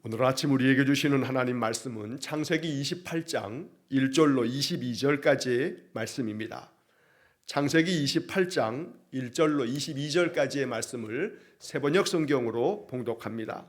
오늘 아침 우리에게 주시는 하나님 말씀은 창세기 28장 1절로 22절까지의 말씀입니다. 창세기 28장 1절로 22절까지의 말씀을 세번역 성경으로 봉독합니다.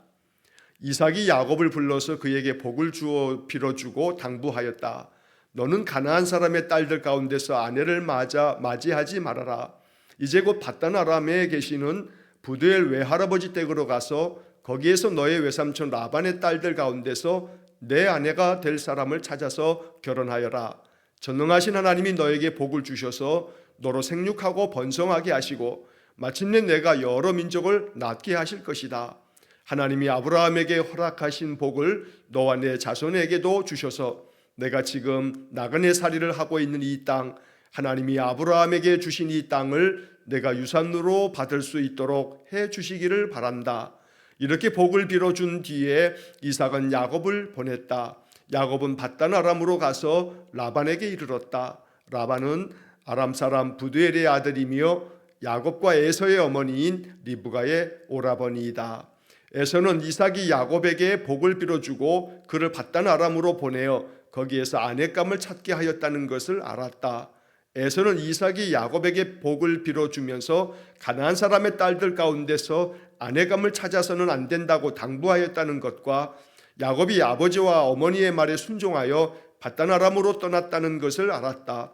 이삭이 야곱을 불러서 그에게 복을 주어 빌어주고 당부하였다. 너는 가나안 사람의 딸들 가운데서 아내를 맞이하지 말아라. 이제 곧 밧단 아람에 계시는 부두엘 외할아버지 댁으로 가서 거기에서 너의 외삼촌 라반의 딸들 가운데서 내 아내가 될 사람을 찾아서 결혼하여라. 전능하신 하나님이 너에게 복을 주셔서 너로 생육하고 번성하게 하시고 마침내 내가 여러 민족을 낳게 하실 것이다. 하나님이 아브라함에게 허락하신 복을 너와 내 자손에게도 주셔서 내가 지금 나그네 살이를 하고 있는 이 땅, 하나님이 아브라함에게 주신 이 땅을 내가 유산으로 받을 수 있도록 해 주시기를 바란다. 이렇게 복을 빌어준 뒤에 이삭은 야곱을 보냈다. 야곱은 밧단 아람으로 가서 라반에게 이르렀다. 라반은 아람 사람 부두엘의 아들이며 야곱과 에서의 어머니인 리브가의 오라버니이다. 에서는 이삭이 야곱에게 복을 빌어주고 그를 밧단 아람으로 보내어 거기에서 아내감을 찾게 하였다는 것을 알았다. 에서는 이삭이 야곱에게 복을 빌어주면서 가나안 사람의 딸들 가운데서 아내감을 찾아서는 안 된다고 당부하였다는 것과 야곱이 아버지와 어머니의 말에 순종하여 밧단 아람으로 떠났다는 것을 알았다.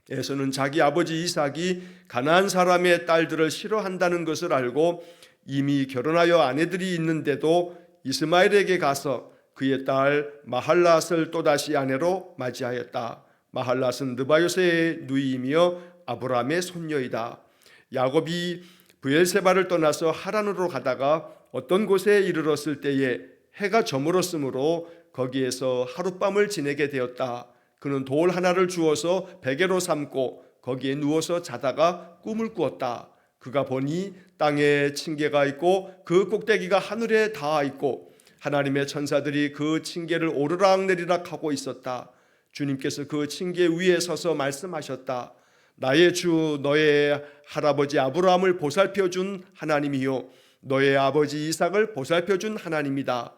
에서는 자기 아버지 이삭이 가나안 사람의 딸들을 싫어한다는 것을 알고 이미 결혼하여 아내들이 있는데도 이스마엘에게 가서 그의 딸 마할랏을 또다시 아내로 맞이하였다. 마할랏은 느바요세의 누이이며 아브라함의 손녀이다. 야곱이 브엘세바를 떠나서 하란으로 가다가 어떤 곳에 이르렀을 때에 해가 저물었으므로 거기에서 하룻밤을 지내게 되었다. 그는 돌 하나를 주어서 베개로 삼고 거기에 누워서 자다가 꿈을 꾸었다. 그가 보니 땅에 층계가 있고 그 꼭대기가 하늘에 닿아 있고 하나님의 천사들이 그 층계를 오르락내리락 하고 있었다. 주님께서 그 층계 위에 서서 말씀하셨다. 나의 주 너의 할아버지 아브라함을 보살펴준 하나님이요 너의 아버지 이삭을 보살펴준 하나님이다.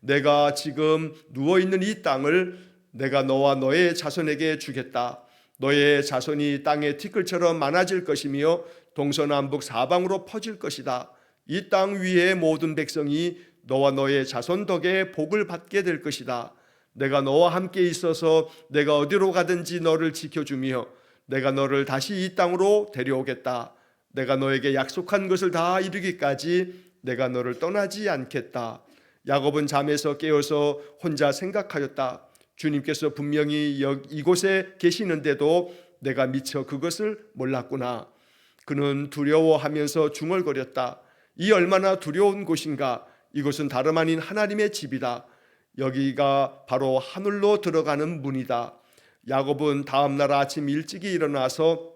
내가 지금 누워있는 이 땅을 내가 너와 너의 자손에게 주겠다. 너의 자손이 땅의 티끌처럼 많아질 것이며 동서남북 사방으로 퍼질 것이다. 이 땅 위의 모든 백성이 너와 너의 자손 덕에 복을 받게 될 것이다. 내가 너와 함께 있어서 내가 어디로 가든지 너를 지켜주며 내가 너를 다시 이 땅으로 데려오겠다. 내가 너에게 약속한 것을 다 이루기까지 내가 너를 떠나지 않겠다. 야곱은 잠에서 깨어서 혼자 생각하였다. 주님께서 분명히 이곳에 계시는데도 내가 미처 그것을 몰랐구나. 그는 두려워하면서 중얼거렸다. 이 얼마나 두려운 곳인가. 이곳은 다름 아닌 하나님의 집이다. 여기가 바로 하늘로 들어가는 문이다. 야곱은 다음 날 아침 일찍이 일어나서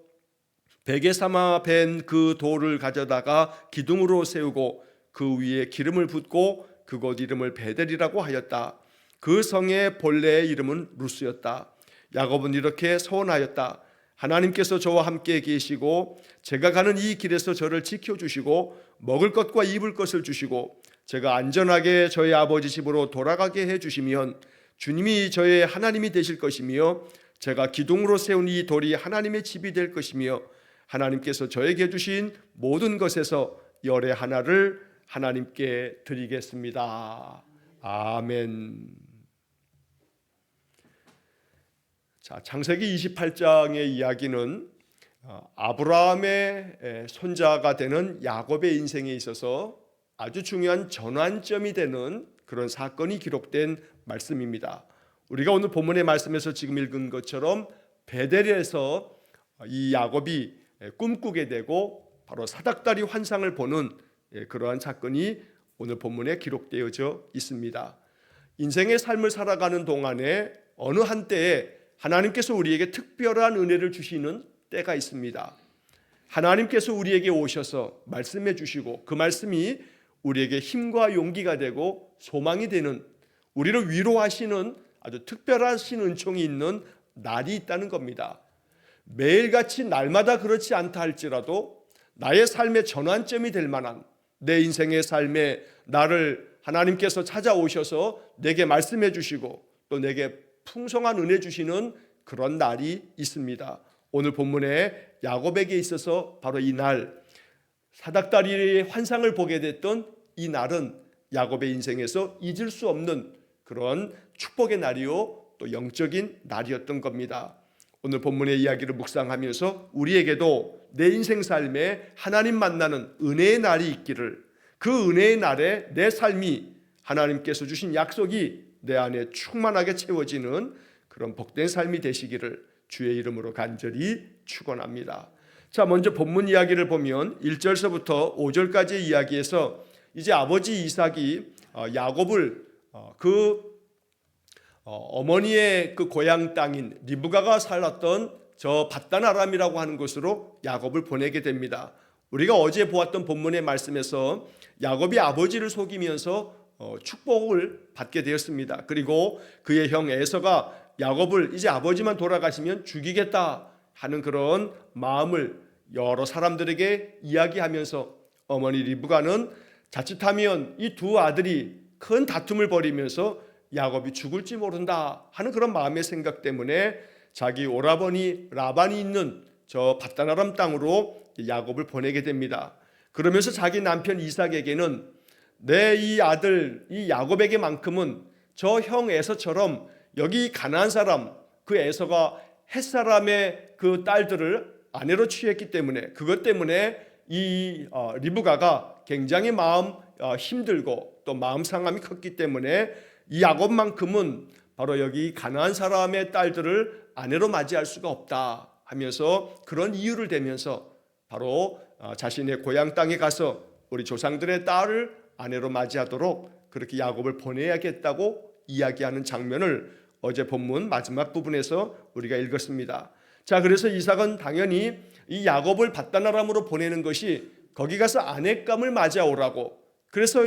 베개 삼아 벤 그 돌을 가져다가 기둥으로 세우고 그 위에 기름을 붓고 그곳 이름을 베델이라고 하였다. 그 성의 본래의 이름은 루스였다. 야곱은 이렇게 소원하였다. 하나님께서 저와 함께 계시고 제가 가는 이 길에서 저를 지켜주시고 먹을 것과 입을 것을 주시고 제가 안전하게 저희 아버지 집으로 돌아가게 해주시면 주님이 저의 하나님이 되실 것이며 제가 기둥으로 세운 이 돌이 하나님의 집이 될 것이며 하나님께서 저에게 주신 모든 것에서 열의 하나를 하나님께 드리겠습니다. 아멘. 자, 창세기 28장의 이야기는 아브라함의 손자가 되는 야곱의 인생에 있어서 아주 중요한 전환점이 되는 그런 사건이 기록된 말씀입니다. 우리가 오늘 본문의 말씀에서 지금 읽은 것처럼 베델에서 이 야곱이 꿈꾸게 되고 바로 사닥다리 환상을 보는 그러한 사건이 오늘 본문에 기록되어져 있습니다. 인생의 삶을 살아가는 동안에 어느 한때에 하나님께서 우리에게 특별한 은혜를 주시는 때가 있습니다. 하나님께서 우리에게 오셔서 말씀해 주시고 그 말씀이 우리에게 힘과 용기가 되고 소망이 되는, 우리를 위로하시는 아주 특별하신 은총이 있는 날이 있다는 겁니다. 매일같이 날마다 그렇지 않다 할지라도 나의 삶의 전환점이 될 만한, 내 인생의 삶에 나를 하나님께서 찾아오셔서 내게 말씀해 주시고 또 내게 풍성한 은혜 주시는 그런 날이 있습니다. 오늘 본문에 야곱에게 있어서 바로 이 날, 사닥다리의 환상을 보게 됐던 이 날은 야곱의 인생에서 잊을 수 없는 그런 축복의 날이요 또 영적인 날이었던 겁니다. 오늘 본문의 이야기를 묵상하면서 우리에게도 내 인생 삶에 하나님 만나는 은혜의 날이 있기를, 그 은혜의 날에 내 삶이 하나님께서 주신 약속이 내 안에 충만하게 채워지는 그런 복된 삶이 되시기를 주의 이름으로 간절히 축원합니다. 자, 먼저 본문 이야기를 보면 1절서부터 5절까지의 이야기에서 이제 아버지 이삭이 야곱을 어머니의 그 고향 땅인 리브가가 살았던 저 밧단 아람이라고 하는 곳으로 야곱을 보내게 됩니다. 우리가 어제 보았던 본문의 말씀에서 야곱이 아버지를 속이면서 축복을 받게 되었습니다. 그리고 그의 형 에서가 야곱을 이제 아버지만 돌아가시면 죽이겠다 하는 그런 마음을 여러 사람들에게 이야기하면서 어머니 리브가는 자칫하면 이 두 아들이 큰 다툼을 벌이면서 야곱이 죽을지 모른다 하는 그런 마음의 생각 때문에 자기 오라버니 라반이 있는 저 밧단 아람 땅으로 야곱을 보내게 됩니다. 그러면서 자기 남편 이삭에게는 내 이 아들 이 야곱에게만큼은 저 형 에서처럼 여기 가나안 사람 그 에서가 헷 사람의 그 딸들을 아내로 취했기 때문에 그것 때문에 이 리브가가 굉장히 마음 힘들고 또 마음 상함이 컸기 때문에 이 야곱만큼은 바로 여기 가나안 사람의 딸들을 아내로 맞이할 수가 없다 하면서 그런 이유를 대면서 바로 자신의 고향 땅에 가서 우리 조상들의 딸을 아내로 맞이하도록 그렇게 야곱을 보내야겠다고 이야기하는 장면을 어제 본문 마지막 부분에서 우리가 읽었습니다. 자, 그래서 이삭은 당연히 이 야곱을 밧단 아람으로 보내는 것이 거기 가서 아내감을 맞이하오라고, 그래서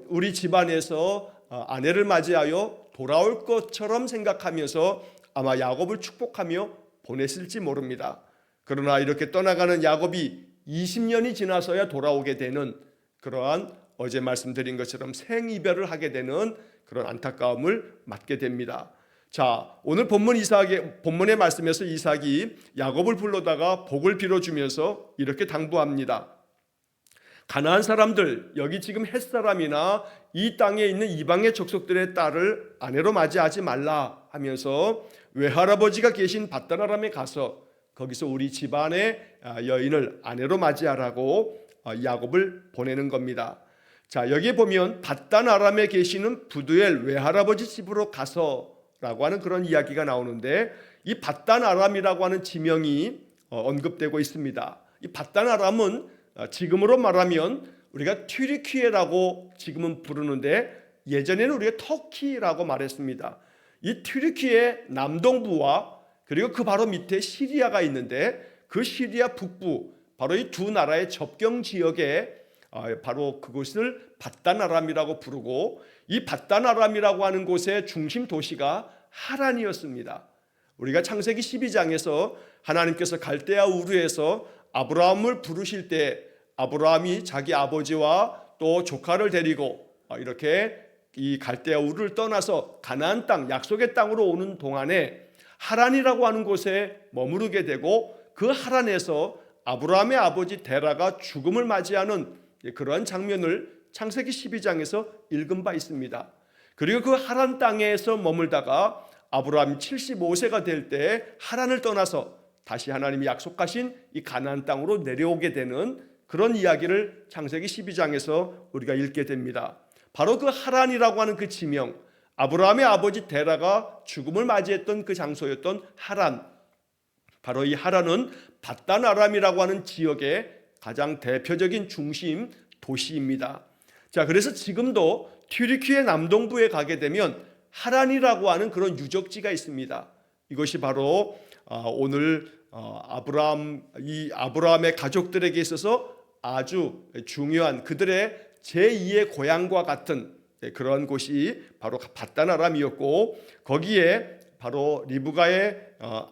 우리 집안에서 아내를 맞이하여 돌아올 것처럼 생각하면서 아마 야곱을 축복하며 보냈을지 모릅니다. 그러나 이렇게 떠나가는 야곱이 20년이 지나서야 돌아오게 되는 그러한 어제 말씀드린 것처럼 생이별을 하게 되는 그런 안타까움을 맞게 됩니다. 자, 오늘 본문의 말씀에서 이삭이 야곱을 불러다가 복을 빌어주면서 이렇게 당부합니다. 가나안 사람들, 여기 지금 헷 사람이나 이 땅에 있는 이방의 족속들의 딸을 아내로 맞이하지 말라 하면서 외할아버지가 계신 밧단 아람에 가서 거기서 우리 집안의 여인을 아내로 맞이하라고 야곱을 보내는 겁니다. 자, 여기에 보면 밧단 아람에 계시는 부두엘 외할아버지 집으로 가서라고 하는 그런 이야기가 나오는데, 이 밧단 아람이라고 하는 지명이 언급되고 있습니다. 이 밧단 아람은 지금으로 말하면 우리가 튀르키예라고 지금은 부르는데 예전에는 우리가 터키라고 말했습니다. 이 튀르키예 남동부와 그리고 그 바로 밑에 시리아가 있는데 그 시리아 북부 바로 이 두 나라의 접경 지역에 바로 그곳을 밧단 아람이라고 부르고, 이 밧단 아람이라고 하는 곳의 중심 도시가 하란이었습니다. 우리가 창세기 12장에서 하나님께서 갈대아 우르에서 아브라함을 부르실 때 아브라함이 자기 아버지와 또 조카를 데리고 이렇게 이 갈대아 우르를 떠나서 가나안 땅, 약속의 땅으로 오는 동안에 하란이라고 하는 곳에 머무르게 되고, 그 하란에서 아브라함의 아버지 데라가 죽음을 맞이하는 그러한 장면을 창세기 12장에서 읽은 바 있습니다. 그리고 그 하란 땅에서 머물다가 아브라함이 75세가 될 때 하란을 떠나서 다시 하나님이 약속하신 이 가나안 땅으로 내려오게 되는 그런 이야기를 창세기 12장에서 우리가 읽게 됩니다. 바로 그 하란이라고 하는 그 지명, 아브라함의 아버지 데라가 죽음을 맞이했던 그 장소였던 하란, 바로 이 하란은 밧단 아람이라고 하는 지역의 가장 대표적인 중심 도시입니다. 자, 그래서 지금도 튀르키예 남동부에 가게 되면 하란이라고 하는 그런 유적지가 있습니다. 이것이 바로 오늘 아브라함의 가족들에게 있어서 아주 중요한 그들의 제2의 고향과 같은 그런 곳이 바로 밧단 아람이었고, 거기에 바로 리브가의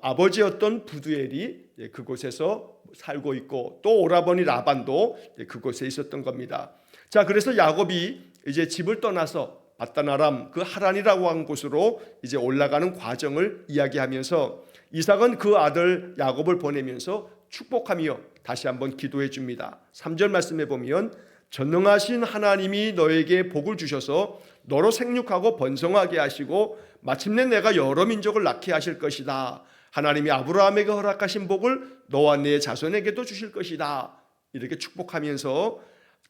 아버지였던 부두엘이 그곳에서 살고 있고 또 오라버니 라반도 그곳에 있었던 겁니다. 자, 그래서 야곱이 이제 집을 떠나서 밧단 아람 그 하란이라고 한 곳으로 이제 올라가는 과정을 이야기하면서 이삭은 그 아들 야곱을 보내면서 축복하며 다시 한번 기도해 줍니다. 3절 말씀에 보면 전능하신 하나님이 너에게 복을 주셔서 너로 생육하고 번성하게 하시고 마침내 내가 여러 민족을 낳게 하실 것이다. 하나님이 아브라함에게 허락하신 복을 너와 네 자손에게도 주실 것이다. 이렇게 축복하면서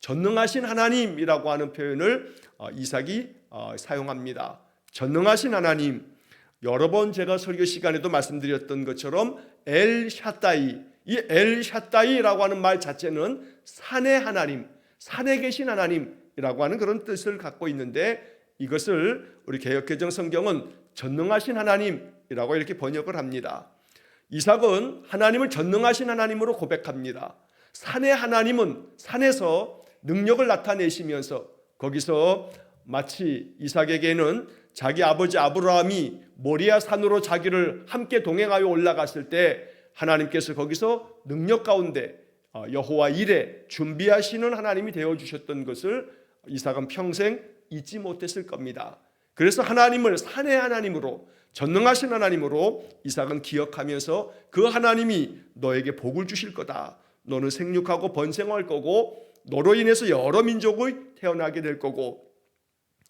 전능하신 하나님이라고 하는 표현을 이삭이 사용합니다. 전능하신 하나님, 여러 번 제가 설교 시간에도 말씀드렸던 것처럼 엘 샤다이, 이 엘 샤다이라고 하는 말 자체는 산의 하나님, 산에 계신 하나님이라고 하는 그런 뜻을 갖고 있는데, 이것을 우리 개역개정 성경은 전능하신 하나님이라고 이렇게 번역을 합니다. 이삭은 하나님을 전능하신 하나님으로 고백합니다. 산의 하나님은 산에서 능력을 나타내시면서 거기서 마치 이삭에게는 자기 아버지 아브라함이 모리아 산으로 자기를 함께 동행하여 올라갔을 때 하나님께서 거기서 능력 가운데 여호와 일에 준비하시는 하나님이 되어주셨던 것을 이삭은 평생 잊지 못했을 겁니다. 그래서 하나님을 산의 하나님으로, 전능하신 하나님으로 이삭은 기억하면서 그 하나님이 너에게 복을 주실 거다. 너는 생육하고 번성할 거고 너로 인해서 여러 민족이 태어나게 될 거고,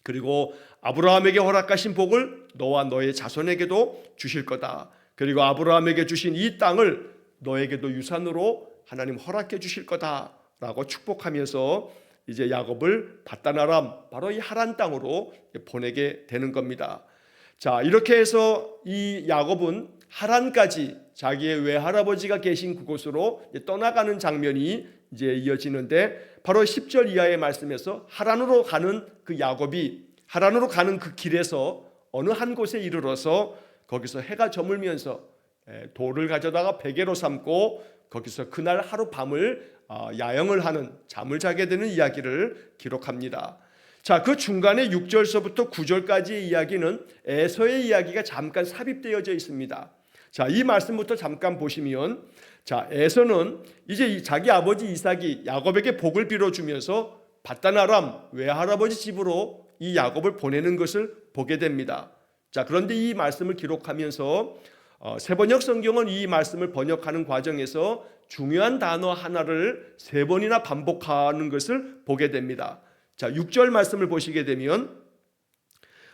그리고 아브라함에게 허락하신 복을 너와 너의 자손에게도 주실 거다. 그리고 아브라함에게 주신 이 땅을 너에게도 유산으로 하나님 허락해 주실 거다라고 축복하면서 이제 야곱을 밧단 아람, 바로 이 하란 땅으로 보내게 되는 겁니다. 자, 이렇게 해서 이 야곱은 하란까지 자기의 외할아버지가 계신 그곳으로 떠나가는 장면이 이제 이어지는데, 바로 10절 이하의 말씀에서 하란으로 가는 그 야곱이 하란으로 가는 그 길에서 어느 한 곳에 이르러서 거기서 해가 저물면서 돌을 가져다가 베개로 삼고 거기서 그날 하룻밤을 야영을 하는, 잠을 자게 되는 이야기를 기록합니다. 자, 그 중간에 6절서부터 9절까지의 이야기는 에서의 이야기가 잠깐 삽입되어져 있습니다. 자, 이 말씀부터 잠깐 보시면, 자, 에서는 이제 자기 아버지 이삭이 야곱에게 복을 빌어주면서 밧단 아람 외할아버지 집으로 이 야곱을 보내는 것을 보게 됩니다. 자, 그런데 이 말씀을 기록하면서 세번역 성경은 이 말씀을 번역하는 과정에서 중요한 단어 하나를 3번이나 반복하는 것을 보게 됩니다. 자, 6절 말씀을 보시게 되면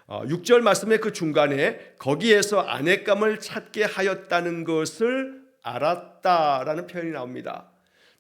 6절 말씀의 그 중간에 거기에서 아내감을 찾게 하였다는 것을 알았다라는 표현이 나옵니다.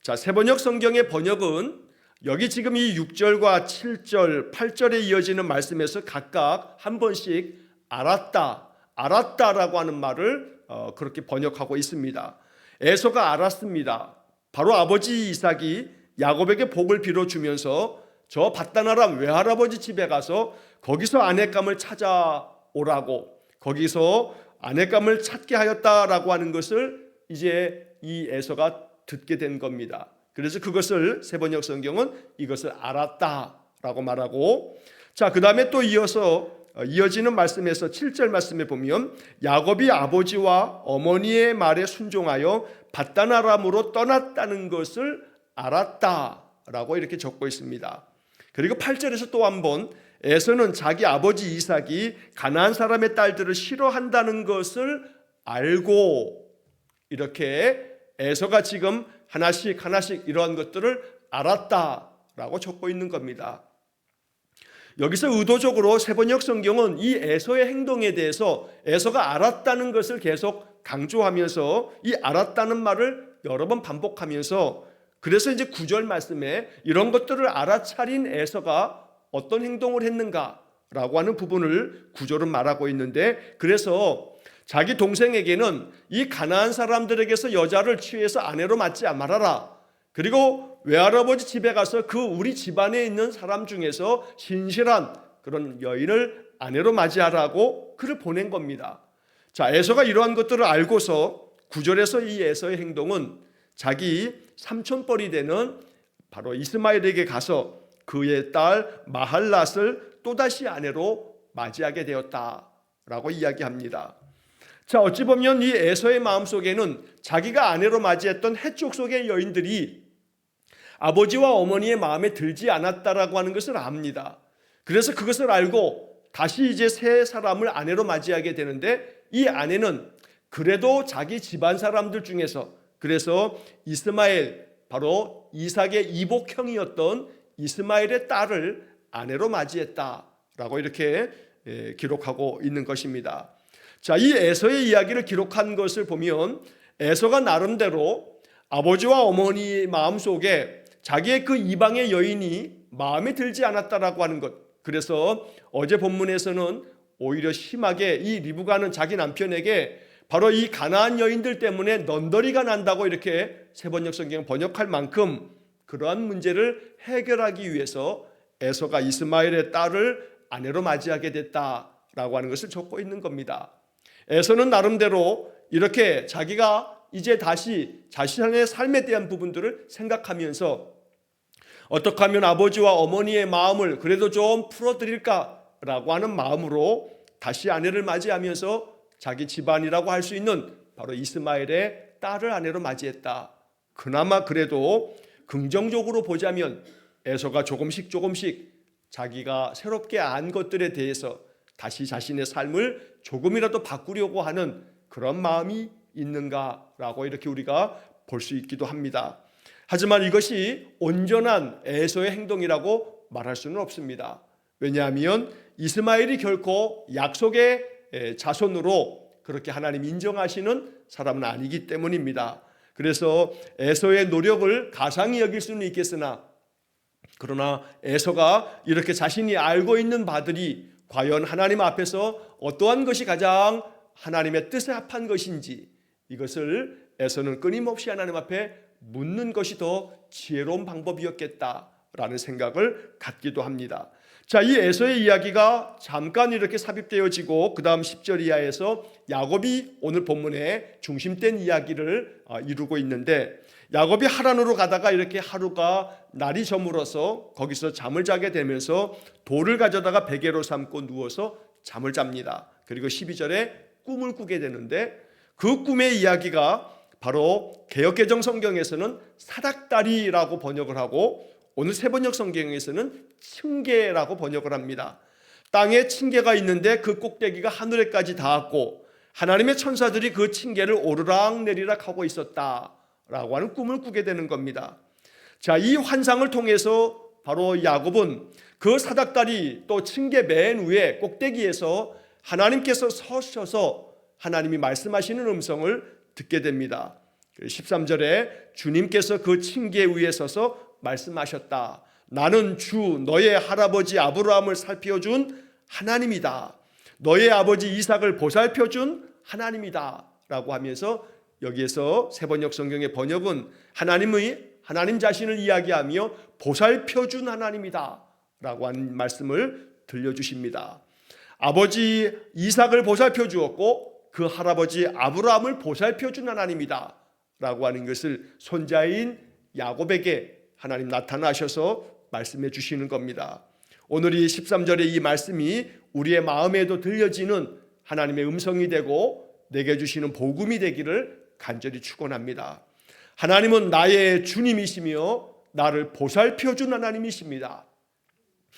자, 세번역 성경의 번역은 여기 지금 이 6절과 7절, 8절에 이어지는 말씀에서 각각 한 번씩 알았다라고 하는 말을 그렇게 번역하고 있습니다. 에서가 알았습니다. 바로 아버지 이삭이 야곱에게 복을 빌어주면서 저 밧단 아람 외할아버지 집에 가서 거기서 아내감을 찾아오라고, 거기서 아내감을 찾게 하였다라고 하는 것을 이제 이 에서가 듣게 된 겁니다. 그래서 그것을 세번역 성경은 이것을 알았다라고 말하고, 자, 그 다음에 또 이어지는 말씀에서 7절 말씀에 보면 야곱이 아버지와 어머니의 말에 순종하여 밧단 아람으로 떠났다는 것을 알았다라고 이렇게 적고 있습니다. 그리고 8절에서 또 한번 에서는 자기 아버지 이삭이 가나안 사람의 딸들을 싫어한다는 것을 알고, 이렇게 에서가 지금 하나씩 이러한 것들을 알았다라고 적고 있는 겁니다. 여기서 의도적으로 세번역 성경은 이 에서의 행동에 대해서 에서가 알았다는 것을 계속 강조하면서 이 알았다는 말을 여러 번 반복하면서, 그래서 이제 9절 말씀에 이런 것들을 알아차린 에서가 어떤 행동을 했는가라고 하는 부분을 9절은 말하고 있는데, 그래서 자기 동생에게는 이 가나안 사람들에게서 여자를 취해서 아내로 맞지 말아라, 그리고 외할아버지 집에 가서 그 우리 집안에 있는 사람 중에서 신실한 그런 여인을 아내로 맞이하라고 그를 보낸 겁니다. 자, 에서가 이러한 것들을 알고서 9절에서 이 에서의 행동은 자기 삼촌뻘이 되는 바로 이스마엘에게 가서 그의 딸 마할랏을 또다시 아내로 맞이하게 되었다라고 이야기합니다. 자, 어찌 보면 이 에서의 마음속에는 자기가 아내로 맞이했던 해쪽 속의 여인들이 아버지와 어머니의 마음에 들지 않았다라고 하는 것을 압니다. 그래서 그것을 알고 다시 이제 새 사람을 아내로 맞이하게 되는데, 이 아내는 그래도 자기 집안 사람들 중에서, 그래서 이스마엘, 바로 이삭의 이복형이었던 이스마엘의 딸을 아내로 맞이했다라고 이렇게 기록하고 있는 것입니다. 자, 이 에서의 이야기를 기록한 것을 보면 에서가 나름대로 아버지와 어머니의 마음속에 자기의 그 이방의 여인이 마음에 들지 않았다라고 하는 것, 그래서 어제 본문에서는 오히려 심하게 이 리브가는 자기 남편에게 바로 이 가나안 여인들 때문에 넌더리가 난다고 이렇게 세번역 성경 번역할 만큼 그러한 문제를 해결하기 위해서 에서가 이스마엘의 딸을 아내로 맞이하게 됐다라고 하는 것을 적고 있는 겁니다. 에서는 나름대로 이렇게 자기가 이제 다시 자신의 삶에 대한 부분들을 생각하면서 어떻게 하면 아버지와 어머니의 마음을 그래도 좀 풀어드릴까라고 하는 마음으로 다시 아내를 맞이하면서 자기 집안이라고 할 수 있는 바로 이스마엘의 딸을 아내로 맞이했다. 그나마 그래도 긍정적으로 보자면 에서가 조금씩 자기가 새롭게 안 것들에 대해서 다시 자신의 삶을 조금이라도 바꾸려고 하는 그런 마음이 있는가라고 이렇게 우리가 볼 수 있기도 합니다. 하지만 이것이 온전한 에서의 행동이라고 말할 수는 없습니다. 왜냐하면 이스마엘이 결코 약속의 자손으로 그렇게 하나님 인정하시는 사람은 아니기 때문입니다. 그래서 에서의 노력을 가상히 여길 수는 있겠으나, 그러나 에서가 이렇게 자신이 알고 있는 바들이 과연 하나님 앞에서 어떠한 것이 가장 하나님의 뜻에 합한 것인지, 이것을 에서는 끊임없이 하나님 앞에 묻는 것이 더 지혜로운 방법이었겠다라는 생각을 갖기도 합니다. 자, 이 에서의 이야기가 잠깐 이렇게 삽입되어지고 그 다음 10절 이하에서 야곱이 오늘 본문의 중심된 이야기를 이루고 있는데, 야곱이 하란으로 가다가 이렇게 하루가 날이 저물어서 거기서 잠을 자게 되면서 돌을 가져다가 베개로 삼고 누워서 잠을 잡니다. 그리고 12절에 꿈을 꾸게 되는데, 그 꿈의 이야기가 바로 개역개정 성경에서는 사닥다리라고 번역을 하고 오늘 세번역 성경에서는 층계라고 번역을 합니다. 땅에 층계가 있는데 그 꼭대기가 하늘에까지 닿았고 하나님의 천사들이 그 층계를 오르락내리락 하고 있었다라고 하는 꿈을 꾸게 되는 겁니다. 자, 이 환상을 통해서 바로 야곱은 그 사닥다리 또 층계 맨 위에 꼭대기에서 하나님께서 서셔서 하나님이 말씀하시는 음성을 듣게 됩니다. 13절에 주님께서 그 층계 위에 서서 말씀하셨다. 나는 주 너의 할아버지 아브라함을 살펴준 하나님이다. 너의 아버지 이삭을 보살펴준 하나님이다 라고 하면서, 여기에서 세번역 성경의 번역은 하나님 자신을 이야기하며 보살펴준 하나님이다 라고 하는 말씀을 들려주십니다. 아버지 이삭을 보살펴 주었고 그 할아버지 아브라함을 보살펴 준 하나님이다 라고 하는 것을 손자인 야곱에게 하나님 나타나셔서 말씀해 주시는 겁니다. 오늘 이 13절의 이 말씀이 우리의 마음에도 들려지는 하나님의 음성이 되고 내게 주시는 복음이 되기를 간절히 축원합니다. 하나님은 나의 주님이시며 나를 보살펴 준 하나님이십니다.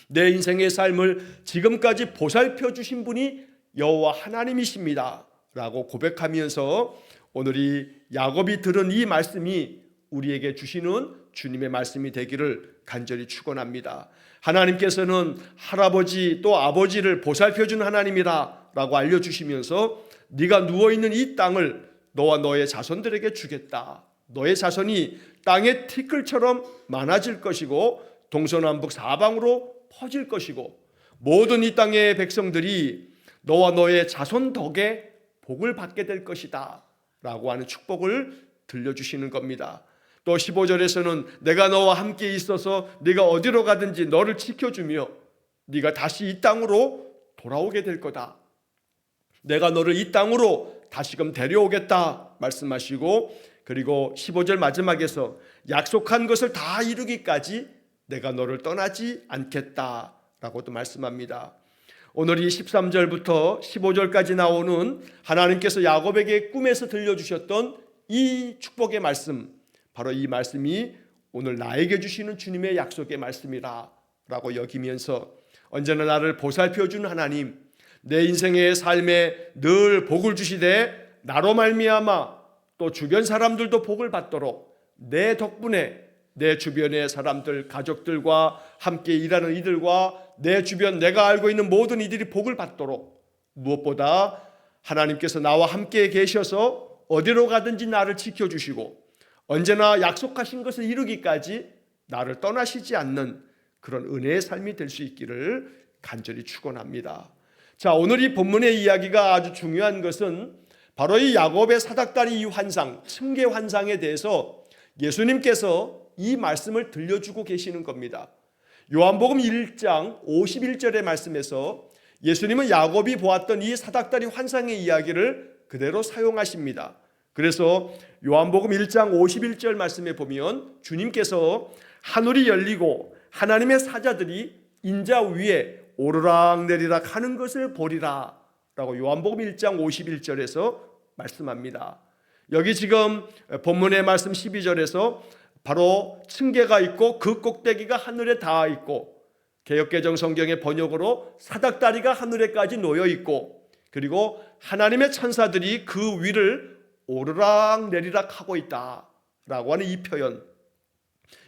내 인생의 삶을 지금까지 보살펴 주신 분이 여호와 하나님이십니다 라고 고백하면서 오늘 이 야곱이 들은 이 말씀이 우리에게 주시는 주님의 말씀이 되기를 간절히 축원합니다. 하나님께서는 할아버지 또 아버지를 보살펴준 하나님이다 라고 알려주시면서 네가 누워있는 이 땅을 너와 너의 자손들에게 주겠다. 너의 자손이 땅의 티끌처럼 많아질 것이고 동서남북 사방으로 퍼질 것이고 모든 이 땅의 백성들이 너와 너의 자손 덕에 복을 받게 될 것이다 라고 하는 축복을 들려주시는 겁니다. 또 15절에서는 내가 너와 함께 있어서 네가 어디로 가든지 너를 지켜주며 네가 다시 이 땅으로 돌아오게 될 거다. 내가 너를 이 땅으로 다시금 데려오겠다 말씀하시고, 그리고 15절 마지막에서 약속한 것을 다 이루기까지 내가 너를 떠나지 않겠다라고도 말씀합니다. 오늘 이 13절부터 15절까지 나오는 하나님께서 야곱에게 꿈에서 들려주셨던 이 축복의 말씀, 바로 이 말씀이 오늘 나에게 주시는 주님의 약속의 말씀이라 라고 여기면서 언제나 나를 보살펴주는 하나님, 내 인생의 삶에 늘 복을 주시되 나로 말미암아 또 주변 사람들도 복을 받도록 내 덕분에 내 주변의 사람들, 가족들과 함께 일하는 이들과 내 주변 내가 알고 있는 모든 이들이 복을 받도록, 무엇보다 하나님께서 나와 함께 계셔서 어디로 가든지 나를 지켜주시고 언제나 약속하신 것을 이루기까지 나를 떠나시지 않는 그런 은혜의 삶이 될 수 있기를 간절히 축원합니다. 자, 오늘 이 본문의 이야기가 아주 중요한 것은 바로 이 야곱의 사닥다리 이 환상, 층계 환상에 대해서 예수님께서 이 말씀을 들려주고 계시는 겁니다. 요한복음 1장 51절의 말씀에서 예수님은 야곱이 보았던 이 사닥다리 환상의 이야기를 그대로 사용하십니다. 그래서 요한복음 1장 51절 말씀에 보면 주님께서 하늘이 열리고 하나님의 사자들이 인자 위에 오르락내리락 하는 것을 보리라 라고 요한복음 1장 51절에서 말씀합니다. 여기 지금 본문의 말씀 12절에서 바로 층계가 있고 그 꼭대기가 하늘에 닿아 있고, 개역개정 성경의 번역으로 사닥다리가 하늘에까지 놓여 있고, 그리고 하나님의 천사들이 그 위를 오르락내리락 하고 있다라고 하는 이 표현,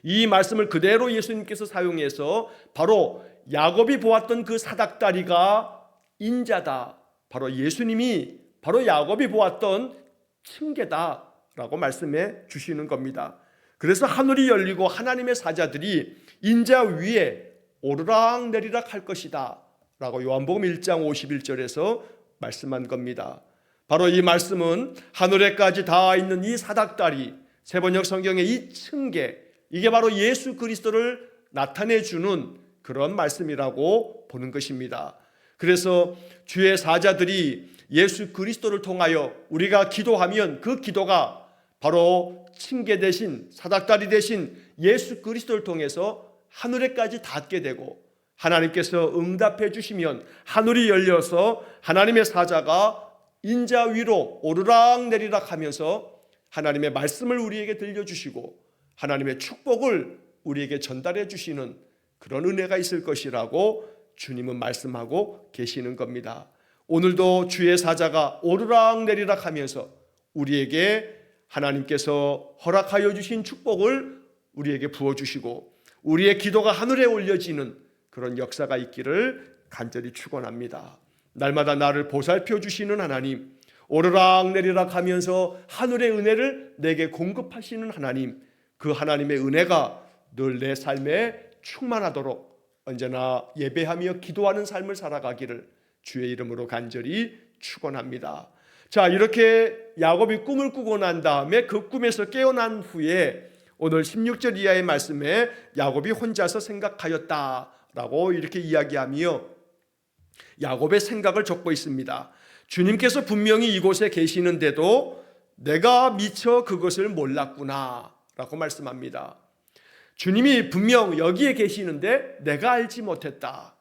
이 말씀을 그대로 예수님께서 사용해서 바로 야곱이 보았던 그 사닥다리가 인자다, 바로 예수님이 바로 야곱이 보았던 층계다라고 말씀해 주시는 겁니다. 그래서 하늘이 열리고 하나님의 사자들이 인자 위에 오르락내리락 할 것이다 라고 요한복음 1장 51절에서 말씀한 겁니다. 바로 이 말씀은 하늘에까지 닿아 있는 이 사닥다리, 세번역 성경의 이 층계, 이게 바로 예수 그리스도를 나타내 주는 그런 말씀이라고 보는 것입니다. 그래서 주의 사자들이 예수 그리스도를 통하여 우리가 기도하면 그 기도가 바로 층계 대신, 사닥다리 대신 예수 그리스도를 통해서 하늘에까지 닿게 되고, 하나님께서 응답해 주시면 하늘이 열려서 하나님의 사자가 인자 위로 오르락내리락 하면서 하나님의 말씀을 우리에게 들려주시고 하나님의 축복을 우리에게 전달해 주시는 그런 은혜가 있을 것이라고 주님은 말씀하고 계시는 겁니다. 오늘도 주의 사자가 오르락내리락 하면서 우리에게 하나님께서 허락하여 주신 축복을 우리에게 부어주시고 우리의 기도가 하늘에 올려지는 그런 역사가 있기를 간절히 축원합니다. 날마다 나를 보살펴 주시는 하나님, 오르락내리락 하면서 하늘의 은혜를 내게 공급하시는 하나님, 그 하나님의 은혜가 늘 내 삶에 충만하도록 언제나 예배하며 기도하는 삶을 살아가기를 주의 이름으로 간절히 축원합니다. 자, 이렇게 야곱이 꿈을 꾸고 난 다음에 그 꿈에서 깨어난 후에 오늘 16절 이하의 말씀에 야곱이 혼자서 생각하였다라고 이렇게 이야기하며 야곱의 생각을 적고 있습니다. 주님께서 분명히 이곳에 계시는데도 내가 미처 그것을 몰랐구나 라고 말씀합니다. 주님이 분명 여기에 계시는데 내가 알지 못했다.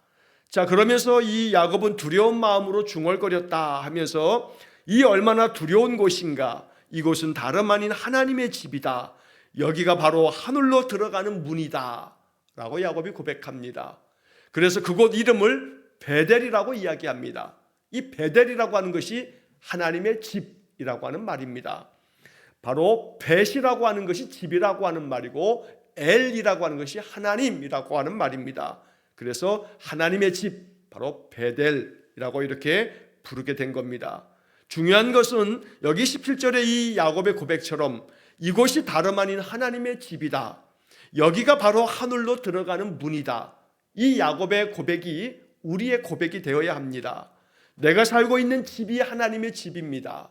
자, 그러면서 이 야곱은 두려운 마음으로 중얼거렸다 하면서 이 얼마나 두려운 곳인가, 이곳은 다름 아닌 하나님의 집이다, 여기가 바로 하늘로 들어가는 문이다 라고 야곱이 고백합니다. 그래서 그곳 이름을 베델이라고 이야기합니다. 이 베델이라고 하는 것이 하나님의 집이라고 하는 말입니다. 바로 벳이라고 하는 것이 집이라고 하는 말이고 엘이라고 하는 것이 하나님이라고 하는 말입니다. 그래서 하나님의 집, 바로 베델이라고 이렇게 부르게 된 겁니다. 중요한 것은 여기 17절의 이 야곱의 고백처럼 이곳이 다름 아닌 하나님의 집이다, 여기가 바로 하늘로 들어가는 문이다, 이 야곱의 고백이 우리의 고백이 되어야 합니다. 내가 살고 있는 집이 하나님의 집입니다.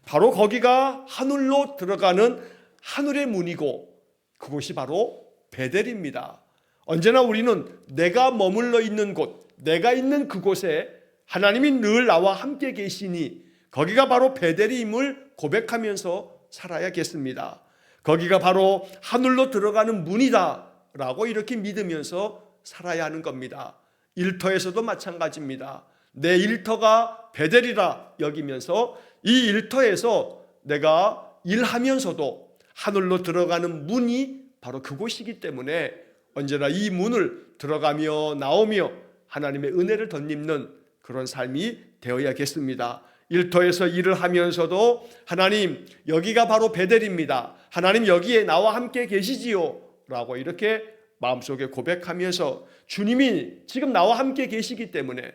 바로 거기가 하늘로 들어가는 하늘의 문이고 그곳이 바로 베델입니다. 언제나 우리는 내가 머물러 있는 곳, 내가 있는 그곳에 하나님이 늘 나와 함께 계시니 거기가 바로 베델임을 고백하면서 살아야겠습니다. 거기가 바로 하늘로 들어가는 문이다 라고 이렇게 믿으면서 살아야 하는 겁니다. 일터에서도 마찬가지입니다. 내 일터가 베델이라 여기면서 이 일터에서 내가 일하면서도 하늘로 들어가는 문이 바로 그곳이기 때문에 언제나 이 문을 들어가며 나오며 하나님의 은혜를 덧입는 그런 삶이 되어야겠습니다. 일터에서 일을 하면서도 하나님 여기가 바로 베델입니다. 하나님 여기에 나와 함께 계시지요 라고 이렇게 마음속에 고백하면서 주님이 지금 나와 함께 계시기 때문에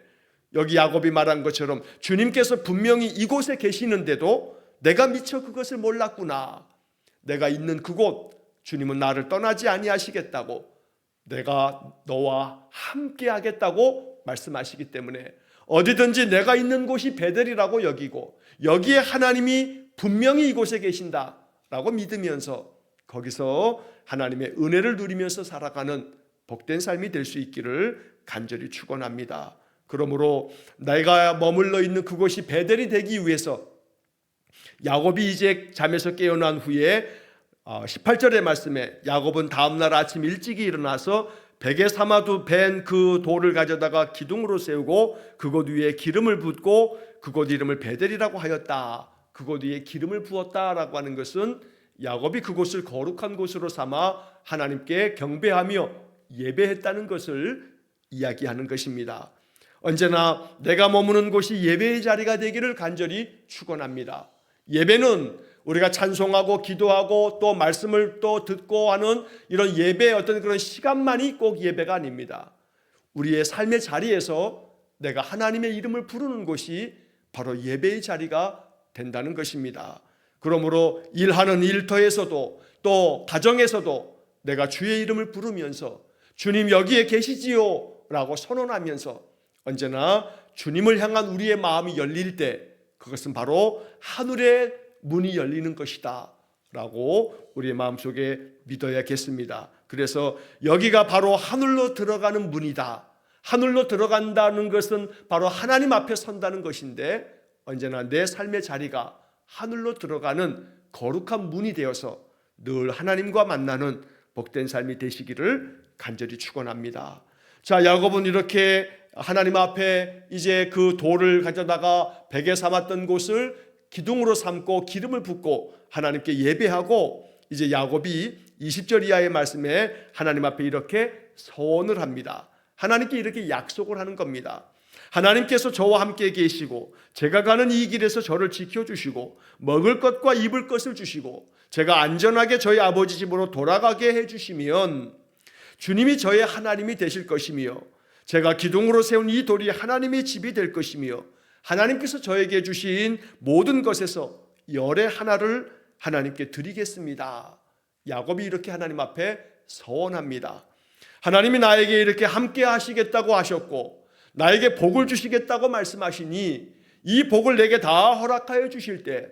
여기 야곱이 말한 것처럼 주님께서 분명히 이곳에 계시는데도 내가 미처 그것을 몰랐구나. 내가 있는 그곳 주님은 나를 떠나지 아니하시겠다고, 내가 너와 함께 하겠다고 말씀하시기 때문에 어디든지 내가 있는 곳이 베델이라고 여기고 여기에 하나님이 분명히 이곳에 계신다라고 믿으면서 거기서 하나님의 은혜를 누리면서 살아가는 복된 삶이 될 수 있기를 간절히 축원합니다. 그러므로 내가 머물러 있는 그곳이 베델이 되기 위해서 야곱이 이제 잠에서 깨어난 후에 18절의 말씀에 야곱은 다음날 아침 일찍이 일어나서 베개 삼아 벤 그 돌을 가져다가 기둥으로 세우고 그곳 위에 기름을 붓고 그곳 이름을 베델이라고 하였다. 그곳 위에 기름을 부었다라고 하는 것은 야곱이 그곳을 거룩한 곳으로 삼아 하나님께 경배하며 예배했다는 것을 이야기하는 것입니다. 언제나 내가 머무는 곳이 예배의 자리가 되기를 간절히 축원합니다. 예배는 우리가 찬송하고 기도하고 또 말씀을 또 듣고 하는 이런 예배의 어떤 그런 시간만이 꼭 예배가 아닙니다. 우리의 삶의 자리에서 내가 하나님의 이름을 부르는 곳이 바로 예배의 자리가 된다는 것입니다. 그러므로 일하는 일터에서도 또 가정에서도 내가 주의 이름을 부르면서 주님 여기에 계시지요 라고 선언하면서 언제나 주님을 향한 우리의 마음이 열릴 때 그것은 바로 하늘의 문이 열리는 것이다 라고 우리의 마음속에 믿어야겠습니다. 그래서 여기가 바로 하늘로 들어가는 문이다. 하늘로 들어간다는 것은 바로 하나님 앞에 선다는 것인데 언제나 내 삶의 자리가 하늘로 들어가는 거룩한 문이 되어서 늘 하나님과 만나는 복된 삶이 되시기를 간절히 축원합니다. 자, 야곱은 이렇게 하나님 앞에 이제 그 돌을 가져다가 베개 삼았던 곳을 기둥으로 삼고 기름을 붓고 하나님께 예배하고 이제 야곱이 20절 이하의 말씀에 하나님 앞에 이렇게 서원을 합니다. 하나님께 이렇게 약속을 하는 겁니다. 하나님께서 저와 함께 계시고 제가 가는 이 길에서 저를 지켜주시고 먹을 것과 입을 것을 주시고 제가 안전하게 저희 아버지 집으로 돌아가게 해주시면 주님이 저의 하나님이 되실 것이며 제가 기둥으로 세운 이 돌이 하나님의 집이 될 것이며 하나님께서 저에게 주신 모든 것에서 열의 하나를 하나님께 드리겠습니다. 야곱이 이렇게 하나님 앞에 서원합니다. 하나님이 나에게 이렇게 함께 하시겠다고 하셨고 나에게 복을 주시겠다고 말씀하시니 이 복을 내게 다 허락하여 주실 때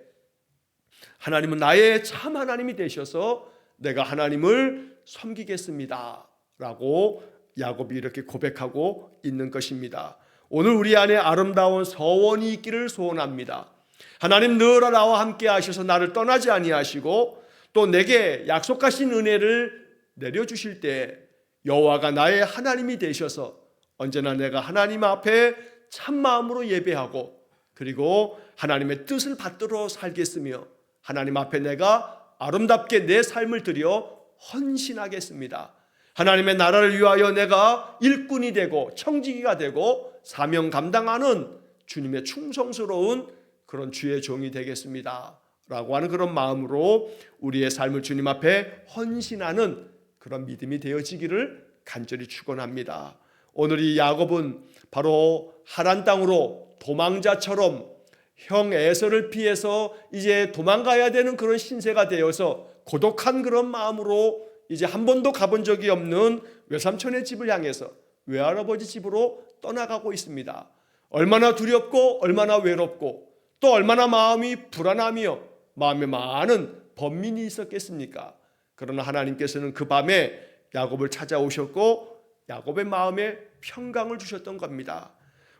하나님은 나의 참 하나님이 되셔서 내가 하나님을 섬기겠습니다 라고 야곱이 이렇게 고백하고 있는 것입니다. 오늘 우리 안에 아름다운 서원이 있기를 소원합니다. 하나님 늘 나와 함께 하셔서 나를 떠나지 아니하시고 또 내게 약속하신 은혜를 내려주실 때 여호와가 나의 하나님이 되셔서 언제나 내가 하나님 앞에 참마음으로 예배하고 그리고 하나님의 뜻을 받들어 살겠으며 하나님 앞에 내가 아름답게 내 삶을 드려 헌신하겠습니다. 하나님의 나라를 위하여 내가 일꾼이 되고 청지기가 되고 사명 감당하는 주님의 충성스러운 그런 주의 종이 되겠습니다 라고 하는 그런 마음으로 우리의 삶을 주님 앞에 헌신하는 그런 믿음이 되어지기를 간절히 축원합니다. 오늘 이 야곱은 바로 하란 땅으로 도망자처럼 형 에서를 피해서 이제 도망가야 되는 그런 신세가 되어서 고독한 그런 마음으로 이제 한 번도 가본 적이 없는 외삼촌의 집을 향해서 외할아버지 집으로 떠나가고 있습니다. 얼마나 두렵고 얼마나 외롭고 또 얼마나 마음이 불안하며 마음에 많은 번민이 있었겠습니까? 그러나 하나님께서는 그 밤에 야곱을 찾아오셨고 야곱의 마음에 평강을 주셨던 겁니다.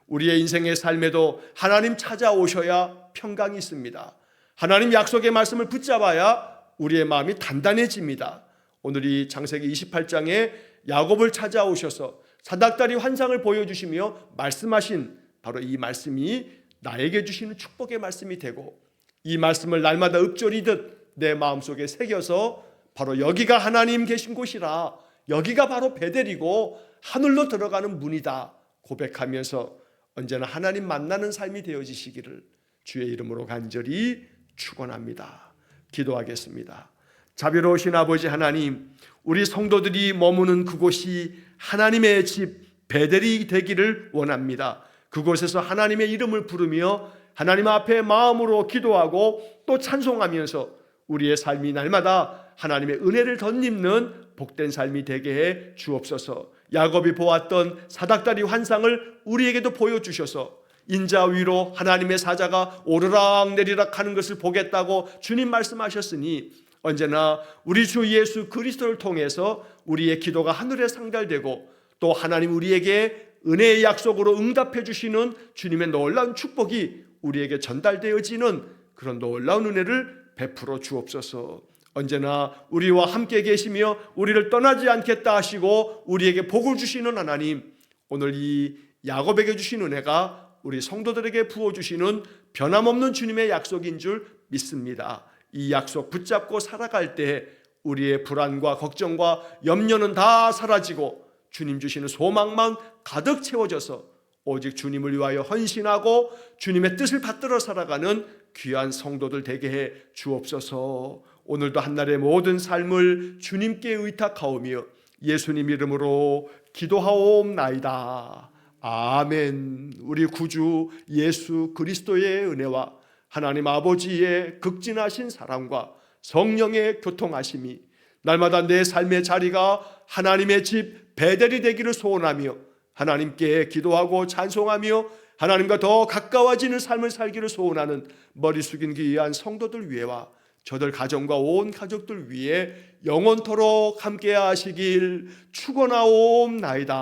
우리의 인생의 삶에도 하나님 찾아오셔야 평강이 있습니다. 하나님 약속의 말씀을 붙잡아야 우리의 마음이 단단해집니다. 오늘 이 창세기 28장에 야곱을 찾아오셔서 사닥다리 환상을 보여주시며 말씀하신 바로 이 말씀이 나에게 주시는 축복의 말씀이 되고 이 말씀을 날마다 읊조리듯 내 마음속에 새겨서 바로 여기가 하나님 계신 곳이라 여기가 바로 베델이고 하늘로 들어가는 문이다 고백하면서 언제나 하나님 만나는 삶이 되어지시기를 주의 이름으로 간절히 축원합니다. 기도하겠습니다. 자비로우신 아버지 하나님, 우리 성도들이 머무는 그곳이 하나님의 집 베델이 되기를 원합니다. 그곳에서 하나님의 이름을 부르며 하나님 앞에 마음으로 기도하고 또 찬송하면서 우리의 삶이 날마다 하나님의 은혜를 덧입는 복된 삶이 되게 해 주옵소서. 야곱이 보았던 사닥다리 환상을 우리에게도 보여주셔서 인자 위로 하나님의 사자가 오르락 내리락 하는 것을 보겠다고 주님 말씀하셨으니 언제나 우리 주 예수 그리스도를 통해서 우리의 기도가 하늘에 상달되고 또 하나님 우리에게 은혜의 약속으로 응답해 주시는 주님의 놀라운 축복이 우리에게 전달되어지는 그런 놀라운 은혜를 베풀어 주옵소서. 언제나 우리와 함께 계시며 우리를 떠나지 않겠다 하시고 우리에게 복을 주시는 하나님, 오늘 이 야곱에게 주신 은혜가 우리 성도들에게 부어주시는 변함없는 주님의 약속인 줄 믿습니다. 이 약속 붙잡고 살아갈 때 우리의 불안과 걱정과 염려는 다 사라지고 주님 주시는 소망만 가득 채워져서 오직 주님을 위하여 헌신하고 주님의 뜻을 받들어 살아가는 귀한 성도들 되게 해 주옵소서. 오늘도 한날의 모든 삶을 주님께 의탁하오며 예수님 이름으로 기도하옵나이다. 아멘. 우리 구주 예수 그리스도의 은혜와 하나님 아버지의 극진하신 사랑과 성령의 교통하심이 날마다 내 삶의 자리가 하나님의 집 베델이 되기를 소원하며 하나님께 기도하고 찬송하며 하나님과 더 가까워지는 삶을 살기를 소원하는 머리 숙인 귀한 성도들 위해와 저들 가정과 온 가족들 위해 영원토록 함께 하시길 축원하옵나이다.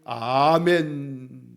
아멘.